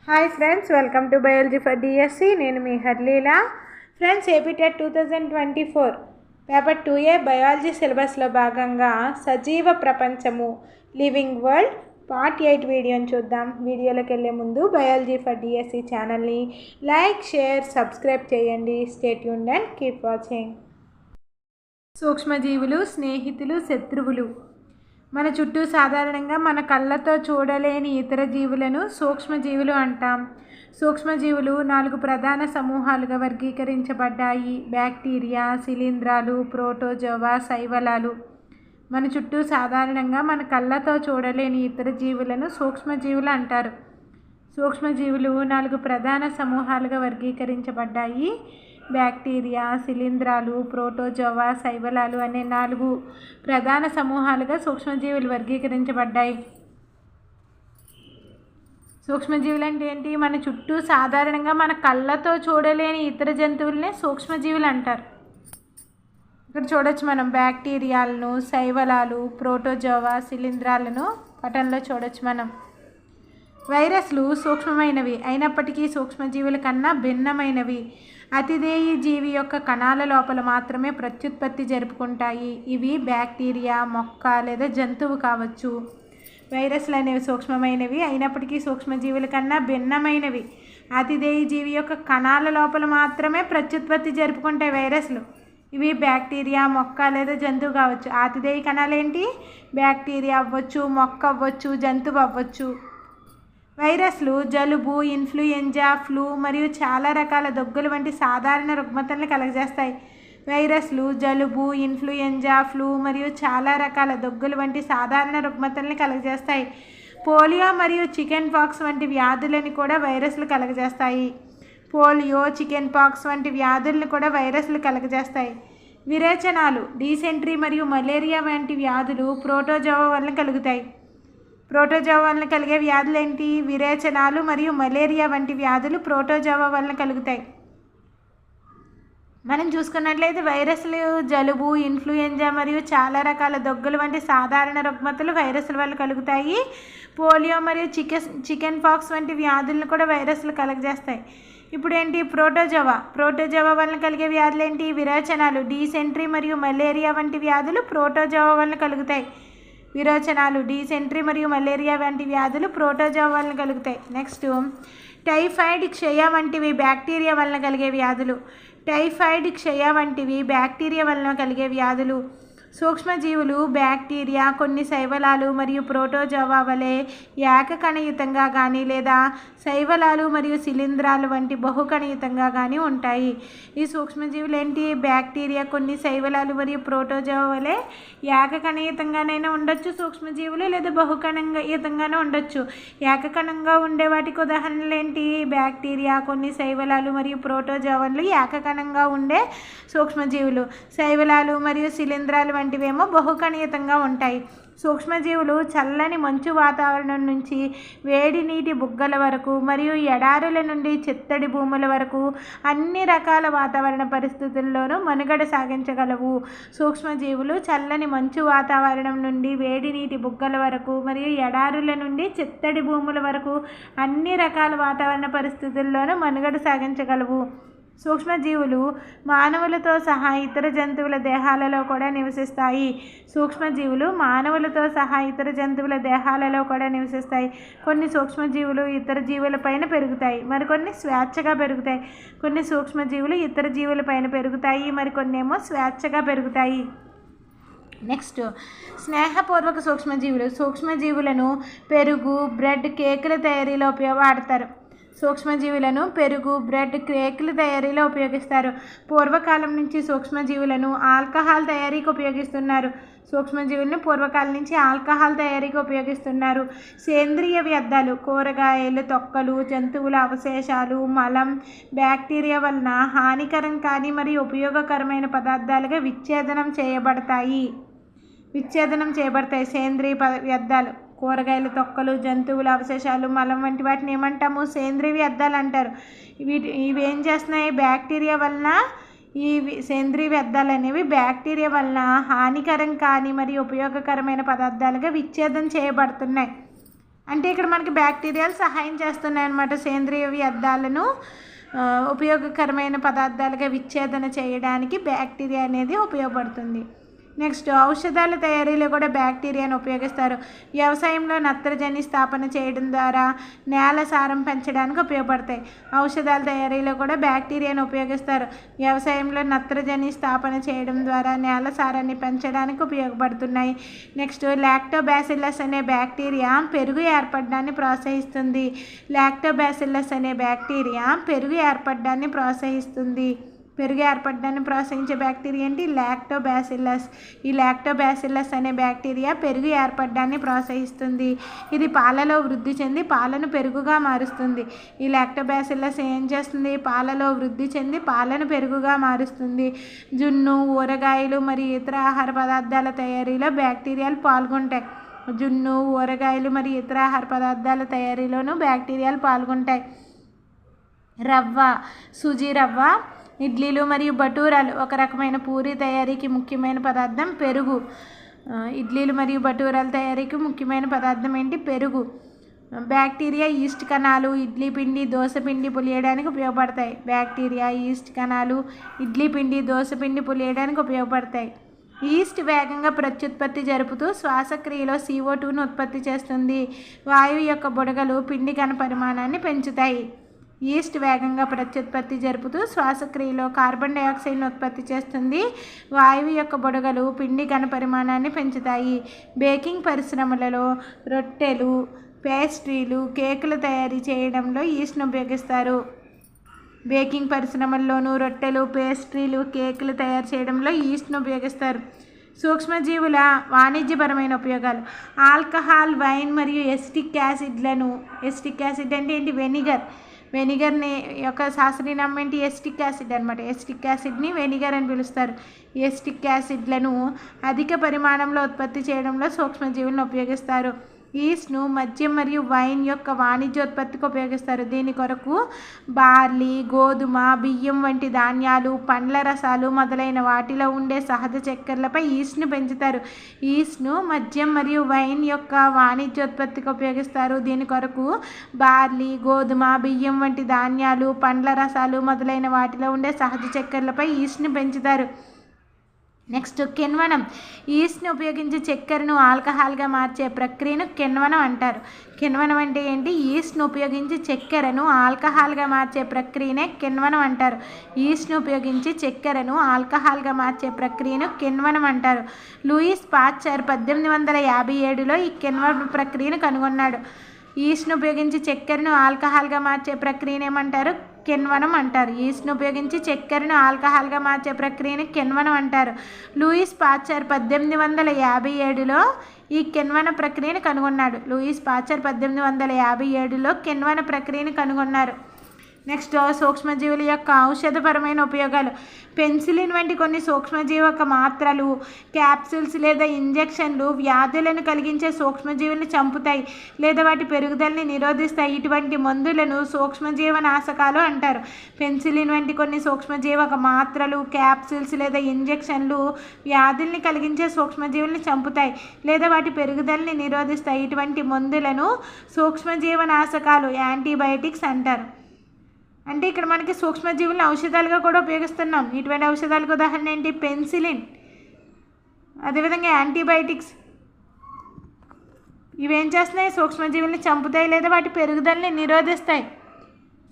Hi friends, welcome to biology for DSC. నేను మీ Harleela. Friends, AP TET 2024 paper 2A biology సిలబస్లో భాగంగా సజీవ ప్రపంచము లివింగ్ వరల్డ్ పార్ట్ 8 వీడియోని చూద్దాం. వీడియోలోకి వెళ్ళే ముందు బయాలజీ ఫర్ డిఎస్సి ఛానల్ని లైక్, షేర్, సబ్స్క్రైబ్ చేయండి. Stay tuned and keep watching. సూక్ష్మజీవులు, స్నేహితులు, శత్రువులు. మన చుట్టూ సాధారణంగా మన కళ్ళతో చూడలేని ఇతర జీవులను సూక్ష్మజీవులు అంటాం. సూక్ష్మజీవులు 4 ప్రధాన సమూహాలుగా వర్గీకరించబడ్డాయి: బ్యాక్టీరియా, శిలీంధ్రాలు, ప్రోటోజోవా, శైవలాలు. మన చుట్టూ సాధారణంగా మన కళ్ళతో చూడలేని ఇతర జీవులను సూక్ష్మజీవులు అంటారు. సూక్ష్మజీవులు 4 ప్రధాన సమూహాలుగా వర్గీకరించబడ్డాయి: బ్యాక్టీరియా, శిలీంధ్రాలు, ప్రోటోజోవా, శైవలాలు అనే 4 ప్రధాన సమూహాలుగా సూక్ష్మజీవులు వర్గీకరించబడ్డాయి. సూక్ష్మజీవులు అంటే ఏంటి? మన చుట్టూ సాధారణంగా మన కళ్ళతో చూడలేని ఇతర జంతువులనే సూక్ష్మజీవులు అంటారు. ఇక్కడ చూడొచ్చు మనం బ్యాక్టీరియాలను, శైవలాలు, ప్రోటోజోవా, శిలీంధ్రాలను పటంలో చూడొచ్చు మనం. వైరస్లు సూక్ష్మమైనవి అయినప్పటికీ సూక్ష్మజీవుల కన్నా భిన్నమైనవి. అతిదేయి జీవి యొక్క కణాల లోపల మాత్రమే ప్రత్యుత్పత్తి జరుపుకుంటాయి. ఇవి బ్యాక్టీరియా, మొక్క లేదా జంతువు కావచ్చు. వైరస్లు అనేవి సూక్ష్మమైనవి అయినప్పటికీ సూక్ష్మజీవుల కన్నా భిన్నమైనవి. అతిదేయి జీవి యొక్క కణాల లోపల మాత్రమే ప్రత్యుత్పత్తి జరుపుకుంటాయి వైరస్లు. ఇవి బ్యాక్టీరియా, మొక్క లేదా జంతువు కావచ్చు. అతిదేయి కణాలు ఏంటి? బ్యాక్టీరియా అవ్వచ్చు, మొక్క అవ్వచ్చు, జంతువు అవ్వచ్చు. వైరస్లు జలుబు, ఇన్ఫ్లుయెంజా, ఫ్లూ మరియు చాలా రకాల దగ్గులు వంటి సాధారణ రుగ్మతలను కలుగజేస్తాయి. వైరస్లు జలుబు, ఇన్ఫ్లుయెంజా, ఫ్లూ మరియు చాలా రకాల దగ్గులు వంటి సాధారణ రుగ్మతలను కలుగజేస్తాయి. పోలియో మరియు చికెన్ పాక్స్ వంటి వ్యాధులను కూడా వైరస్లు కలుగజేస్తాయి. పోలియో, చికెన్ పాక్స్ వంటి వ్యాధులను కూడా వైరస్లు కలుగజేస్తాయి. విరేచనాలు, డీసెంట్రీ మరియు మలేరియా వంటి వ్యాధులు ప్రోటోజోవా వలన కలుగుతాయి. ప్రోటోజోవా వలన కలిగే వ్యాధులు ఏంటి? విరేచనాలు మరియు మలేరియా వంటి వ్యాధులు ప్రోటోజోవా వలన కలుగుతాయి. మనం చూసుకున్నట్లయితే వైరస్లు జలుబు, ఇన్ఫ్లుయెంజా మరియు చాలా రకాల దగ్గులు వంటి సాధారణ రుగ్మతలు వైరస్ల వల్ల కలుగుతాయి. పోలియో మరియు చికెన్ పాక్స్ వంటి వ్యాధులను కూడా వైరస్లు కలుగజేస్తాయి. ఇప్పుడు ఏంటి? ప్రోటోజోవా వలన కలిగే వ్యాధులు ఏంటి? విరేచనాలు, డీసెంట్రీ మరియు మలేరియా వంటి వ్యాధులు ప్రోటోజోవా వలన కలుగుతాయి. విరోచనాలు, డీసెంట్రీ మరియు మలేరియా వంటి వ్యాధులు ప్రోటోజోవా వలన కలుగుతాయి. నెక్స్ట్, టైఫాయిడ్, క్షయ వంటివి బ్యాక్టీరియా వలన కలిగే వ్యాధులు. టైఫాయిడ్, క్షయ వంటివి బ్యాక్టీరియా వలన కలిగే వ్యాధులు. సూక్ష్మజీవులు బ్యాక్టీరియా, కొన్ని శైవలాలు మరియు ప్రోటోజోవా వలె ఏకకణయుతంగా కానీ లేదా శైవలాలు మరియు శిలీంధ్రాలు వంటి బహుకణయుతంగా కానీ ఉంటాయి. ఈ సూక్ష్మజీవులు ఏంటి? బ్యాక్టీరియా, కొన్ని శైవలాలు మరియు ప్రోటోజోవా వలె ఏకకణయుతంగానైనా ఉండొచ్చు సూక్ష్మజీవులు, లేదా బహుకణయుతంగానే ఉండొచ్చు. ఏకకణంగా ఉండే వాటికి ఉదాహరణలు ఏంటి? బ్యాక్టీరియా, కొన్ని శైవలాలు మరియు ప్రోటోజోవాలు ఏకకణంగా ఉండే సూక్ష్మజీవులు. శైవలాలు మరియు శిలీంధ్రాలు వంటివేమో బహుకణయుతంగా ఉంటాయి. సూక్ష్మజీవులు చల్లని మంచు వాతావరణం నుంచి వేడి నీటి బుగ్గల వరకు మరియు ఎడారుల నుండి చిత్తడి భూముల వరకు అన్ని రకాల వాతావరణ పరిస్థితుల్లోనూ మనుగడ సాగించగలవు. సూక్ష్మజీవులు చల్లని మంచు వాతావరణం నుండి వేడి నీటి బుగ్గల వరకు మరియు ఎడారుల నుండి చిత్తడి భూముల వరకు అన్ని రకాల వాతావరణ పరిస్థితుల్లోనూ మనుగడ సాగించగలవు. సూక్ష్మజీవులు మానవులతో సహా ఇతర జంతువుల దేహాలలో కూడా నివసిస్తాయి. సూక్ష్మజీవులు మానవులతో సహా ఇతర జంతువుల దేహాలలో కూడా నివసిస్తాయి. కొన్ని సూక్ష్మజీవులు ఇతర జీవులపైన పెరుగుతాయి, మరికొన్ని స్వేచ్ఛగా పెరుగుతాయి. కొన్ని సూక్ష్మజీవులు ఇతర జీవులపైన పెరుగుతాయి, మరికొన్ని ఏమో స్వేచ్ఛగా పెరుగుతాయి. నెక్స్ట్, స్నేహపూర్వక సూక్ష్మజీవులు. సూక్ష్మజీవులను పెరుగు, బ్రెడ్, కేకుల తయారీలో వాడతారు. సూక్ష్మజీవులను పెరుగు, బ్రెడ్, కేకుల తయారీలో ఉపయోగిస్తారు. పూర్వకాలం నుంచి సూక్ష్మజీవులను ఆల్కహాల్ తయారీకి ఉపయోగిస్తున్నారు. సూక్ష్మజీవులను పూర్వకాలం నుంచి ఆల్కహాల్ తయారీకి ఉపయోగిస్తున్నారు. సేంద్రియ వ్యర్థాలు, కూరగాయలు, తొక్కలు, జంతువుల అవశేషాలు, మలం బ్యాక్టీరియా వలన హానికరం కాని మరియు ఉపయోగకరమైన పదార్థాలుగా విచ్ఛేదనం చేయబడతాయి. సేంద్రియ వ్యర్థాలు, కూరగాయలు, తొక్కలు, జంతువుల అవశేషాలు, మలం వంటి వాటిని ఏమంటాము? సేంద్రియ వ్యర్థాలు అంటారు. ఇవి ఏం చేస్తున్నాయి? బ్యాక్టీరియా వలన ఈ సేంద్రియ వ్యర్థాలు అనేవి బ్యాక్టీరియా వలన హానికరం కాని మరియు ఉపయోగకరమైన పదార్థాలుగా విచ్ఛేదం చేయబడుతున్నాయి. అంటే ఇక్కడ మనకి బ్యాక్టీరియాలు సహాయం చేస్తున్నాయి అన్నమాట. సేంద్రియ వ్యర్థాలను ఉపయోగకరమైన పదార్థాలుగా విచ్ఛేదన చేయడానికి బ్యాక్టీరియా అనేది ఉపయోగపడుతుంది. నెక్స్ట్ ఔషధాల తయారీలో కూడా బ్యాక్టీరియాను ఉపయోగిస్తారు. వ్యవసాయంలో నత్రజని స్థాపన చేయడం ద్వారా నేల సారం పెంచడానికి ఉపయోగపడతాయి. ఔషధాల తయారీలో కూడా బ్యాక్టీరియాను ఉపయోగిస్తారు. వ్యవసాయంలో నత్రజని స్థాపన చేయడం ద్వారా నేల సారాన్ని పెంచడానికి ఉపయోగపడుతున్నాయి. నెక్స్ట్ లాక్టోబాసిల్లస్ అనే బ్యాక్టీరియా పెరుగు ఏర్పడడాన్ని ప్రోత్సహిస్తుంది. లాక్టోబాసిల్లస్ అనే బ్యాక్టీరియా పెరుగు ఏర్పడడాన్ని ప్రోత్సహిస్తుంది. పెరుగు ఏర్పడడాన్ని ప్రోత్సహించే బ్యాక్టీరియా ఏంటి? లాక్టోబాసిల్లస్. ఈ లాక్టోబాసిల్లస్ అనే బ్యాక్టీరియా పెరుగు ఏర్పడడాన్ని ప్రోత్సహిస్తుంది. ఇది పాలలో వృద్ధి చెంది పాలను పెరుగుగా మారుస్తుంది. ఈ లాక్టోబాసిల్లస్ ఏం చేస్తుంది? పాలలో వృద్ధి చెంది పాలను పెరుగుగా మారుస్తుంది. జున్ను, ఊరగాయలు మరియు ఇతర ఆహార పదార్థాల తయారీలో బ్యాక్టీరియాలు పాల్గొంటాయి. జున్ను, ఊరగాయలు మరియు ఇతర ఆహార పదార్థాల తయారీలోనూ బ్యాక్టీరియాలు పాల్గొంటాయి. రవ్వ, సూజీ రవ్వ, ఇడ్లీలు మరియు బటూరాలు ఒక రకమైన పూరి తయారీకి ముఖ్యమైన పదార్థం పెరుగు. ఇడ్లీలు మరియు బటూరాల తయారీకి ముఖ్యమైన పదార్థం ఏంటి? పెరుగు. బ్యాక్టీరియా ఈస్ట్ కణాలు ఇడ్లీ పిండి, దోశ పిండి పులియడానికి ఉపయోగపడతాయి. బ్యాక్టీరియా ఈస్ట్ కణాలు ఇడ్లీ పిండి, దోశ పిండి పులియడానికి ఉపయోగపడతాయి. ఈస్ట్ వేగంగా ప్రత్యుత్పత్తి జరుపుతూ శ్వాసక్రియలో CO2ను ఉత్పత్తి చేస్తుంది. వాయువు యొక్క బుడగలు పిండి ఘన పరిమాణాన్ని పెంచుతాయి. ఈస్ట్ వేగంగా ప్రత్యుత్పత్తి జరుపుతూ శ్వాసక్రియలో కార్బన్ డైఆక్సైడ్ను ఉత్పత్తి చేస్తుంది. వాయువు యొక్క బుడగలు పిండి ఘన పరిమాణాన్ని పెంచుతాయి. బేకింగ్ పరిశ్రమలలో రొట్టెలు, పేస్ట్రీలు, కేకులు తయారీ చేయడంలో ఈస్ట్ను ఉపయోగిస్తారు. బేకింగ్ పరిశ్రమల్లోనూ రొట్టెలు, పేస్ట్రీలు, కేకులు తయారు చేయడంలో ఈస్ట్ను ఉపయోగిస్తారు. సూక్ష్మజీవుల వాణిజ్యపరమైన ఉపయోగాలు. ఆల్కహాల్, వైన్ మరియు ఎసిటిక్ యాసిడ్లను, ఎసిటిక్ యాసిడ్ అంటే ఏంటి? వెనిగర్ని యొక్క శాస్త్రీయ నామం ఏంటి? ఎసిటిక్ యాసిడ్ అనమాట. ఎసిటిక్ యాసిడ్ని వెనిగర్ అని పిలుస్తారు. ఎసిటిక్ యాసిడ్లను అధిక పరిమాణంలో ఉత్పత్తి చేయడంలో సూక్ష్మజీవులను ఉపయోగిస్తారు. ఈస్ట్ను మద్యం మరియు వైన్ యొక్క వాణిజ్యోత్పత్తికి ఉపయోగిస్తారు. దీని కొరకు బార్లీ, గోధుమ, బియ్యం వంటి ధాన్యాలు, పండ్ల రసాలు మొదలైన వాటిలో ఉండే సహజ చక్కెరలపై ఈస్ట్ను పెంచుతారు. ఈస్ట్ను మద్యం మరియు వైన్ యొక్క వాణిజ్యోత్పత్తికి ఉపయోగిస్తారు. దీని కొరకు బార్లీ, గోధుమ, బియ్యం వంటి ధాన్యాలు, పండ్ల రసాలు మొదలైన వాటిలో ఉండే సహజ చక్కెరలపై ఈస్ట్ను పెంచుతారు. నెక్స్ట్ కిణ్వనం. ఈస్ట్ని ఉపయోగించి చక్కెరను ఆల్కహాల్గా మార్చే ప్రక్రియను కిణ్వనం అంటారు. కిణ్వనం అంటే ఏంటి? ఈస్ట్ను ఉపయోగించి చక్కెరను ఆల్కహాల్గా మార్చే ప్రక్రియనే కిణ్వనం అంటారు. ఈస్ట్ను ఉపయోగించి చక్కెరను ఆల్కహాల్గా మార్చే ప్రక్రియను కిణ్వనం అంటారు. లూయిస్ పాశ్చర్ 1857లో ఈ కిణ్వన ప్రక్రియను కనుగొన్నాడు. ఈస్ట్ను ఉపయోగించి చక్కెరను ఆల్కహాల్గా మార్చే ప్రక్రియను ఏమంటారు? కిణ్వనం అంటారు. ఈస్ట్ను ఉపయోగించి చక్కెరను ఆల్కహాల్గా మార్చే ప్రక్రియను కిణ్వనం అంటారు. లూయిస్ పాశ్చర్ 1857లో ఈ కిణ్వన ప్రక్రియను కనుగొన్నాడు. లూయిస్ పాశ్చర్ 1857లో కిణ్వన ప్రక్రియను కనుగొన్నారు. నెక్స్ట్ సూక్ష్మజీవుల యొక్క ఔషధపరమైన ఉపయోగాలు. పెన్సిలిన్ వంటి కొన్ని సూక్ష్మజీవక మాత్రలు, క్యాప్సూల్స్ లేదా ఇంజెక్షన్లు వ్యాధులను కలిగించే సూక్ష్మజీవులను చంపుతాయి లేదా వాటి పెరుగుదలని నిరోధిస్తాయి. ఇటువంటి మందులను సూక్ష్మజీవనాశకాలు అంటారు. పెన్సిలిన్ వంటి కొన్ని సూక్ష్మజీవక మాత్రలు, క్యాప్సూల్స్ లేదా ఇంజెక్షన్లు వ్యాధుల్ని కలిగించే సూక్ష్మజీవులను చంపుతాయి లేదా వాటి పెరుగుదలని నిరోధిస్తాయి. ఇటువంటి మందులను సూక్ష్మజీవనాశకాలు, యాంటీబయాటిక్స్ అంటారు. అంటే ఇక్కడ మనకి సూక్ష్మజీవులను ఔషధాలుగా కూడా ఉపయోగిస్తున్నాం. ఇటువంటి ఔషధాలకు ఉదాహరణ ఏంటి? పెన్సిలిన్, అదేవిధంగా యాంటీబయాటిక్స్. ఇవేం చేస్తున్నాయి? సూక్ష్మజీవుల్ని చంపుతాయి లేదా వాటి పెరుగుదలని నిరోధిస్తాయి.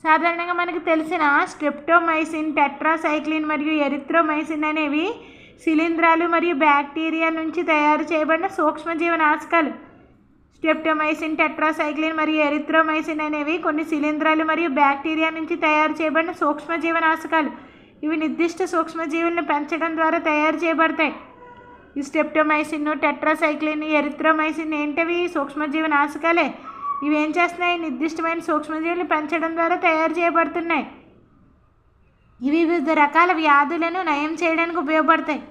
సాధారణంగా మనకు తెలిసిన స్ట్రెప్టోమైసిన్, టెట్రాసైక్లిన్ మరియు ఎరిథ్రోమైసిన్ అనేవి శిలీంధ్రాలు మరియు బ్యాక్టీరియా నుంచి తయారు చేయబడిన సూక్ష్మజీవనాశకాలు. స్ట్రెప్టోమైసిన్, టెట్రాసైక్లిన్ మరియు ఎరిథ్రోమైసిన్ అనేవి కొన్ని శిలీంధ్రాలు మరియు బ్యాక్టీరియా నుంచి తయారు చేయబడిన సూక్ష్మజీవనాశకాలు. ఇవి నిర్దిష్ట సూక్ష్మజీవులను పెంచడం ద్వారా తయారు చేయబడతాయి. ఈ స్ట్రెప్టోమైసిన్, టెట్రాసైక్లిన్, ఎరిథ్రోమైసిన్ ఏంటివి? సూక్ష్మజీవనాశకాలే. ఇవి ఏం చేస్తున్నాయి? నిర్దిష్టమైన సూక్ష్మజీవులను పెంచడం ద్వారా తయారు చేయబడుతున్నాయి. ఇవి వివిధ రకాల వ్యాధులను నయం చేయడానికి ఉపయోగపడతాయి.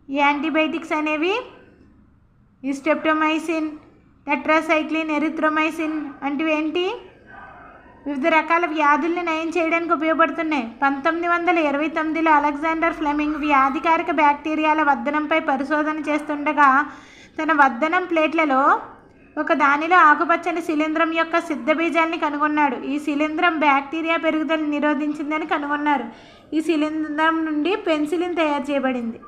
ఈ యాంటీబయాటిక్స్ అనేవి ఈ స్ట్రెప్టోమైసిన్, టెట్రాసైక్లిన్, ఎరిథ్రోమైసిన్ వంటివి ఏంటి? వివిధ రకాల వ్యాధుల్ని నయం చేయడానికి ఉపయోగపడుతున్నాయి. 1929లో అలెగ్జాండర్ ఫ్లెమింగ్ వ్యాధికారక బ్యాక్టీరియాల వద్దనంపై పరిశోధన చేస్తుండగా తన వద్దనం ప్లేట్లలో ఒక దానిలో ఆకుపచ్చని శిలీంధ్రం యొక్క సిద్ధబీజాన్ని కనుగొన్నాడు. ఈ శిలీంధ్రం బ్యాక్టీరియా పెరుగుదలను నిరోధించిందని కనుగొన్నారు. ఈ శిలీంధ్రం నుండి పెన్సిలిన్ తయారు చేయబడింది.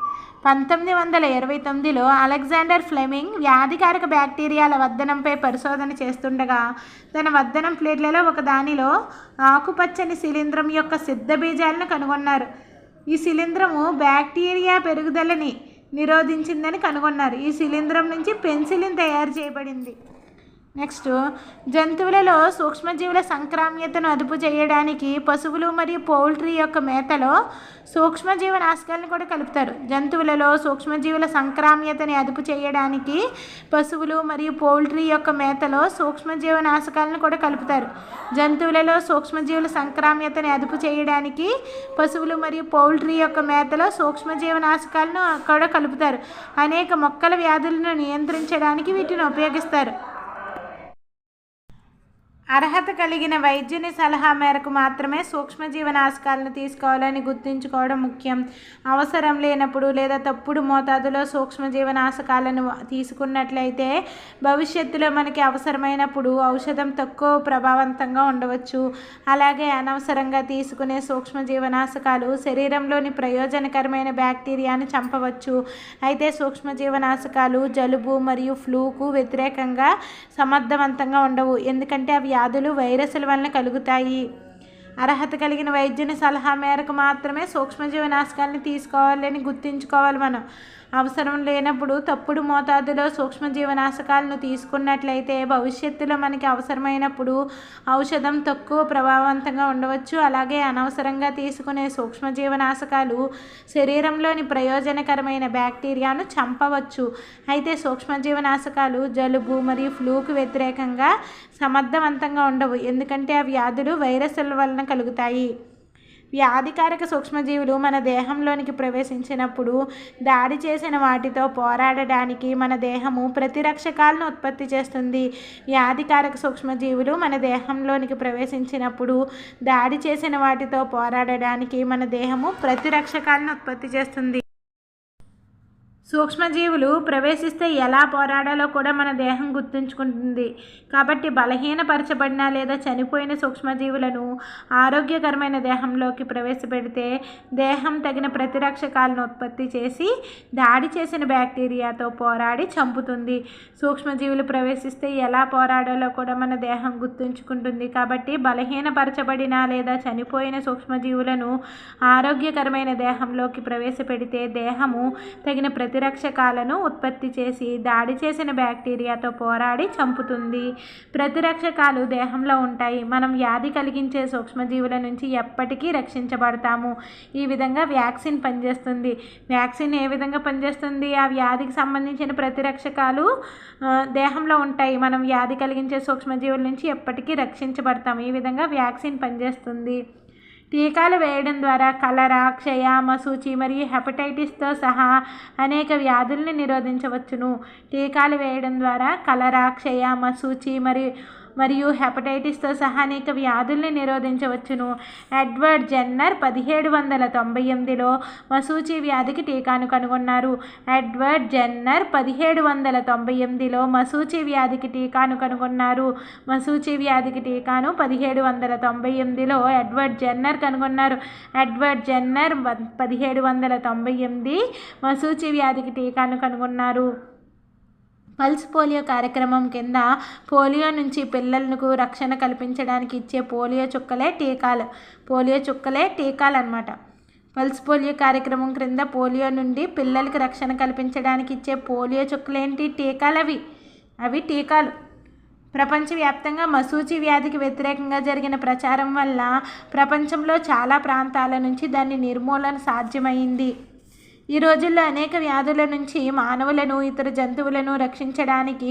1929లో అలెగ్జాండర్ ఫ్లెమింగ్ వ్యాధికారక బ్యాక్టీరియాల వద్దనంపై పరిశోధన చేస్తుండగా తన వద్దనం ప్లేట్లలో ఒక దానిలో ఆకుపచ్చని శిలీంధ్రం యొక్క సిద్ధబీజాలను కనుగొన్నారు. ఈ శిలీంధ్రము బ్యాక్టీరియా పెరుగుదలని నిరోధించిందని కనుగొన్నారు. ఈ శిలీంధ్రం నుంచి పెన్సిలిన్ తయారు చేయబడింది. నెక్స్ట్, జంతువులలో సూక్ష్మజీవుల సంక్రామ్యతను అదుపు చేయడానికి పశువులు మరియు పౌల్ట్రీ యొక్క మేతలో సూక్ష్మజీవనాశకాలను కూడా కలుపుతారు. జంతువులలో సూక్ష్మజీవుల సంక్రామ్యతని అదుపు చేయడానికి పశువులు మరియు పౌల్ట్రీ యొక్క మేతలో సూక్ష్మజీవనాశకాలను కూడా కలుపుతారు. జంతువులలో సూక్ష్మజీవుల సంక్రామ్యతని అదుపు చేయడానికి పశువులు మరియు పౌల్ట్రీ యొక్క మేతలో సూక్ష్మజీవనాశకాలను కూడా కలుపుతారు. అనేక మొక్కల వ్యాధులను నియంత్రించడానికి వీటిని ఉపయోగిస్తారు. అర్హత కలిగిన వైద్యుని సలహా మేరకు మాత్రమే సూక్ష్మజీవనాశకాలను తీసుకోవాలని గుర్తుంచుకోవడం ముఖ్యం. అవసరం లేనప్పుడు లేదా తప్పుడు మోతాదులో సూక్ష్మజీవనాశకాలను తీసుకున్నట్లయితే భవిష్యత్తులో మనకి అవసరమైనప్పుడు ఔషధం తక్కువ ప్రభావవంతంగా ఉండవచ్చు. అలాగే అనవసరంగా తీసుకునే సూక్ష్మజీవనాశకాలు శరీరంలోని ప్రయోజనకరమైన బ్యాక్టీరియాను చంపవచ్చు. అయితే సూక్ష్మజీవనాశకాలు జలుబు మరియు ఫ్లూకు వ్యతిరేకంగా సమర్థవంతంగా ఉండవు, ఎందుకంటే అవి వ్యాధులు వైరస్ల వలన కలుగుతాయి. అర్హత కలిగిన వైద్యుని సలహా మేరకు మాత్రమే సూక్ష్మజీవనాశకాలను తీసుకోవాలని గుర్తుంచుకోవాలి. మనం అవసరం లేనప్పుడు తప్పుడు మోతాదులో సూక్ష్మజీవనాశకాలను తీసుకున్నట్లయితే భవిష్యత్తులో మనకి అవసరమైనప్పుడు ఔషధం తక్కువ ప్రభావవంతంగా ఉండవచ్చు. అలాగే అనవసరంగా తీసుకునే సూక్ష్మజీవనాశకాలు శరీరంలోని ప్రయోజనకరమైన బ్యాక్టీరియాను చంపవచ్చు. అయితే సూక్ష్మజీవనాశకాలు జలుబు మరియు ఫ్లూకు వ్యతిరేకంగా సమర్థవంతంగా ఉండవు, ఎందుకంటే ఆ వ్యాధులు వైరస్ల వలన కలుగుతాయి. వ్యాధికారక సూక్ష్మజీవులు మన దేహంలోనికి ప్రవేశించినప్పుడు దాడి చేసిన వాటితో పోరాడడానికి మన దేహము ప్రతిరక్షకాలను ఉత్పత్తి చేస్తుంది. వ్యాధికారక సూక్ష్మజీవులు మన దేహంలోనికి ప్రవేశించినప్పుడు దాడి చేసిన వాటితో పోరాడడానికి మన దేహము ప్రతిరక్షకాలను ఉత్పత్తి చేస్తుంది. సూక్ష్మజీవులు ప్రవేశిస్తే ఎలా పోరాడాలో కూడా మన దేహం గుర్తుంచుకుంటుంది. కాబట్టి బలహీనపరచబడిన లేదా చనిపోయిన సూక్ష్మజీవులను ఆరోగ్యకరమైన దేహంలోకి ప్రవేశపెడితే దేహం తగిన ప్రతిరక్షకాలను ఉత్పత్తి చేసి దాడి చేసిన బ్యాక్టీరియాతో పోరాడి చంపుతుంది. సూక్ష్మజీవులు ప్రవేశిస్తే ఎలా పోరాడాలో కూడా మన దేహం గుర్తుంచుకుంటుంది. కాబట్టి బలహీనపరచబడిన లేదా చనిపోయిన సూక్ష్మజీవులను ఆరోగ్యకరమైన దేహంలోకి ప్రవేశపెడితే దేహము తగిన ప్రతిరక్షకాలను ఉత్పత్తి చేసి దాడి చేసిన బ్యాక్టీరియాతో పోరాడి చంపుతుంది. ప్రతిరక్షకాలు దేహంలో ఉంటాయి. మనం వ్యాధి కలిగించే సూక్ష్మజీవుల నుంచి ఎప్పటికీ రక్షించబడతాము. ఈ విధంగా వ్యాక్సిన్ పనిచేస్తుంది. వ్యాక్సిన్ ఏ విధంగా పనిచేస్తుంది? ఆ వ్యాధికి సంబంధించిన ప్రతిరక్షకాలు దేహంలో ఉంటాయి. మనం వ్యాధి కలిగించే సూక్ష్మజీవుల నుంచి ఎప్పటికీ రక్షించబడతాము. ఈ విధంగా వ్యాక్సిన్ పనిచేస్తుంది. టీకాలు వేయడం ద్వారా కలరా, క్షయ, మశూచి మరియు హెపటైటిస్తో సహా అనేక వ్యాధుల్ని నిరోధించవచ్చును. టీకాలు వేయడం ద్వారా కలరా, క్షయ, మశూచి మరియు హెపటైటిస్తో సహా అనేక వ్యాధుల్ని నిరోధించవచ్చును. ఎడ్వర్డ్ జెన్నర్ 1798లో మశూచి వ్యాధికి టీకాను కనుగొన్నారు. ఎడ్వర్డ్ జెన్నర్ 1798లో మశూచి వ్యాధికి టీకాను కనుగొన్నారు. మశూచి వ్యాధికి టీకాను 1798లో ఎడ్వర్డ్ జెన్నర్ కనుగొన్నారు. ఎడ్వర్డ్ జెన్నర్ 1798 మశూచి వ్యాధికి టీకాను కనుగొన్నారు. పల్స్ పోలియో కార్యక్రమం కింద పోలియో నుంచి పిల్లలకు రక్షణ కల్పించడానికి ఇచ్చే పోలియో చుక్కలే టీకాలు అన్నమాట. పల్స్ పోలియో కార్యక్రమం క్రింద పోలియో నుండి పిల్లలకు రక్షణ కల్పించడానికి ఇచ్చే పోలియో చుక్కలేంటి? అవి టీకాలు. ప్రపంచవ్యాప్తంగా మశూచి వ్యాధికి వ్యతిరేకంగా జరిగిన ప్రచారం వల్ల ప్రపంచంలో చాలా ప్రాంతాల నుంచి దాని నిర్మూలన సాధ్యమైంది. ఈ రోజుల్లో అనేక వ్యాధుల నుంచి మానవులను, ఇతర జంతువులను రక్షించడానికి